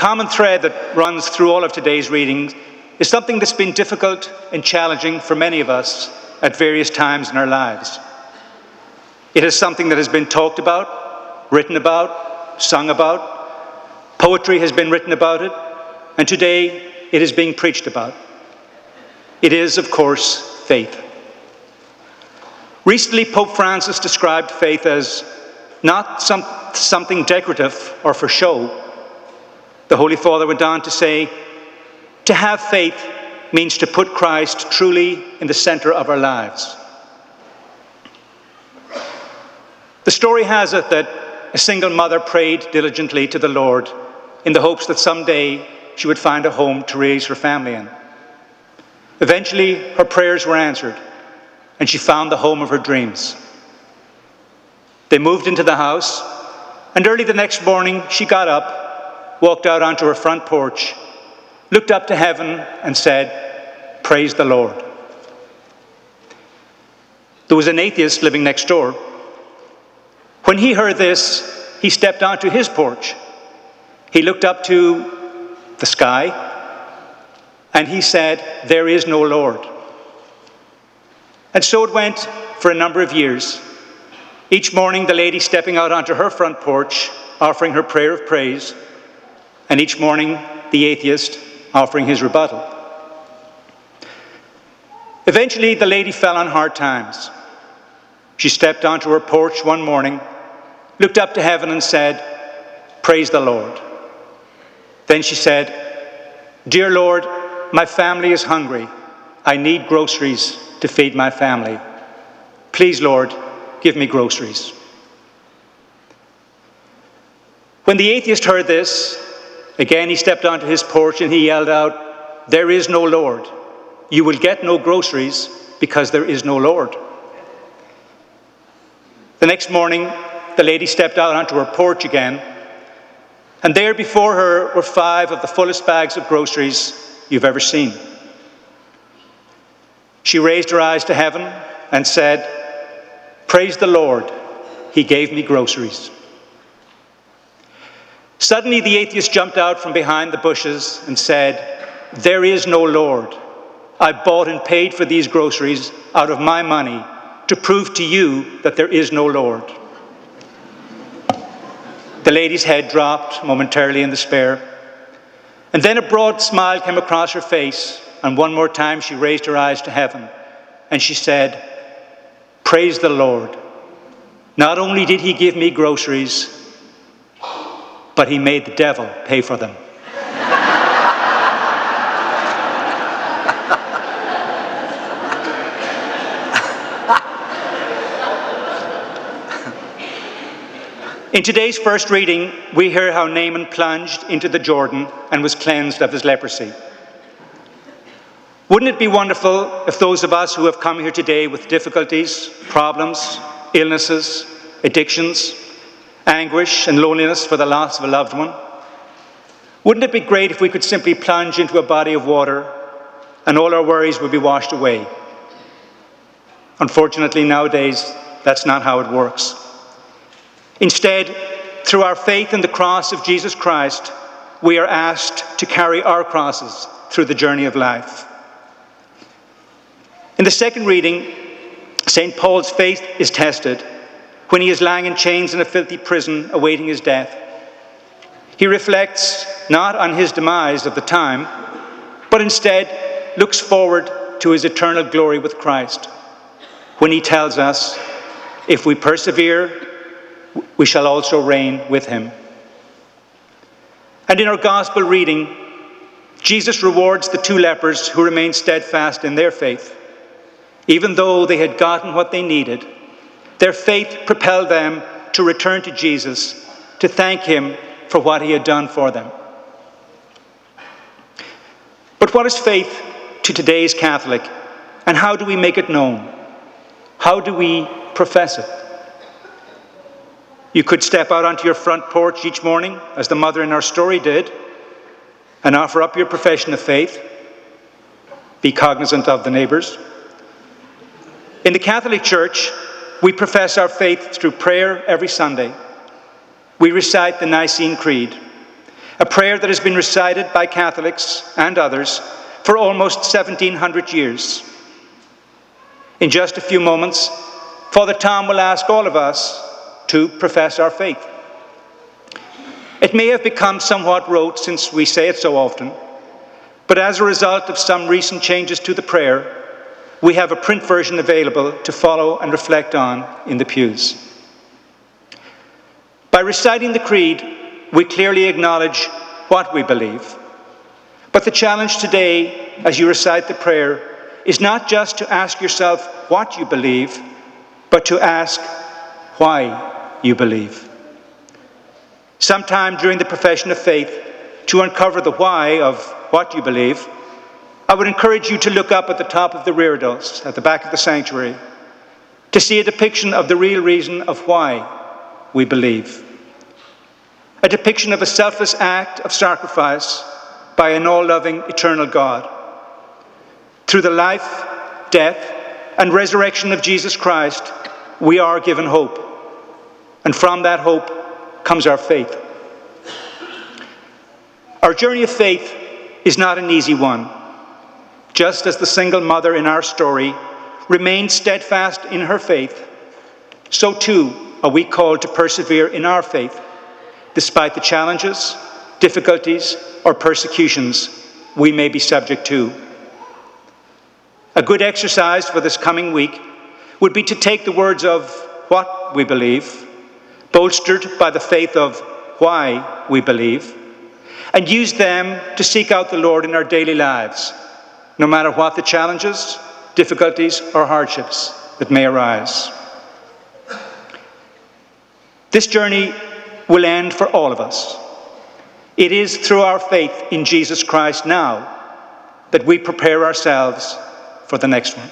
common thread that runs through all of today's readings is something that's been difficult and challenging for many of us at various times in our lives. It is something that has been talked about, written about, sung about. Poetry has been written about it, and today it is being preached about. It is, of course, faith. Recently, Pope Francis described faith as not something decorative or for show. The Holy Father went on to say, to have faith means to put Christ truly in the center of our lives. The story has it that a single mother prayed diligently to the Lord in the hopes that someday she would find a home to raise her family in. Eventually, her prayers were answered, and she found the home of her dreams. They moved into the house, and early the next morning, she got up, walked out onto her front porch, looked up to heaven, and said, "Praise the Lord." There was an atheist living next door. When he heard this, he stepped onto his porch. He looked up to the sky, and he said, "There is no Lord." And so it went for a number of years. Each morning, the lady stepping out onto her front porch, offering her prayer of praise, and each morning, the atheist offering his rebuttal. Eventually, the lady fell on hard times. She stepped onto her porch one morning, looked up to heaven and said, "Praise the Lord." Then she said, "Dear Lord, my family is hungry. I need groceries to feed my family. Please, Lord, give me groceries." When the atheist heard this, again he stepped onto his porch and he yelled out, "There is no Lord. You will get no groceries because there is no Lord." The next morning, the lady stepped out onto her porch again, and there before her were 5 of the fullest bags of groceries you've ever seen. She raised her eyes to heaven and said, "Praise the Lord, he gave me groceries." Suddenly the atheist jumped out from behind the bushes and said, "There is no Lord. I bought and paid for these groceries out of my money to prove to you that there is no Lord." The lady's head dropped momentarily in despair, and then a broad smile came across her face, and one more time she raised her eyes to heaven, and she said, "Praise the Lord. Not only did he give me groceries, but he made the devil pay for them." In today's first reading, we hear how Naaman plunged into the Jordan and was cleansed of his leprosy. Wouldn't it be wonderful if those of us who have come here today with difficulties, problems, illnesses, addictions, anguish and loneliness for the loss of a loved one, wouldn't it be great if we could simply plunge into a body of water and all our worries would be washed away? Unfortunately, nowadays, that's not how it works. Instead, through our faith in the cross of Jesus Christ, we are asked to carry our crosses through the journey of life. In the second reading, St. Paul's faith is tested when he is lying in chains in a filthy prison awaiting his death. He reflects not on his demise of the time, but instead looks forward to his eternal glory with Christ, when he tells us, if we persevere, we shall also reign with him. And in our gospel reading, Jesus rewards the 2 lepers who remained steadfast in their faith. Even though they had gotten what they needed, their faith propelled them to return to Jesus, to thank him for what he had done for them. But what is faith to today's Catholic, and how do we make it known? How do we profess it? You could step out onto your front porch each morning, as the mother in our story did, and offer up your profession of faith. Be cognizant of the neighbors. In the Catholic Church, we profess our faith through prayer every Sunday. We recite the Nicene Creed, a prayer that has been recited by Catholics and others for almost 1700 years. In just a few moments, Father Tom will ask all of us to profess our faith. It may have become somewhat rote since we say it so often, but as a result of some recent changes to the prayer, we have a print version available to follow and reflect on in the pews. By reciting the Creed, we clearly acknowledge what we believe. But the challenge today, as you recite the prayer, is not just to ask yourself what you believe, but to ask why you believe. Sometime during the profession of faith, to uncover the why of what you believe, I would encourage you to look up at the top of the reredos at the back of the sanctuary to see a depiction of the real reason of why we believe. A depiction of a selfless act of sacrifice by an all-loving, eternal God. Through the life, death, and resurrection of Jesus Christ, we are given hope. And from that hope comes our faith. Our journey of faith is not an easy one. Just as the single mother in our story remained steadfast in her faith, so too are we called to persevere in our faith, despite the challenges, difficulties, or persecutions we may be subject to. A good exercise for this coming week would be to take the words of what we believe, bolstered by the faith of why we believe, and use them to seek out the Lord in our daily lives, no matter what the challenges, difficulties, or hardships that may arise. This journey will end for all of us. It is through our faith in Jesus Christ now that we prepare ourselves for the next one.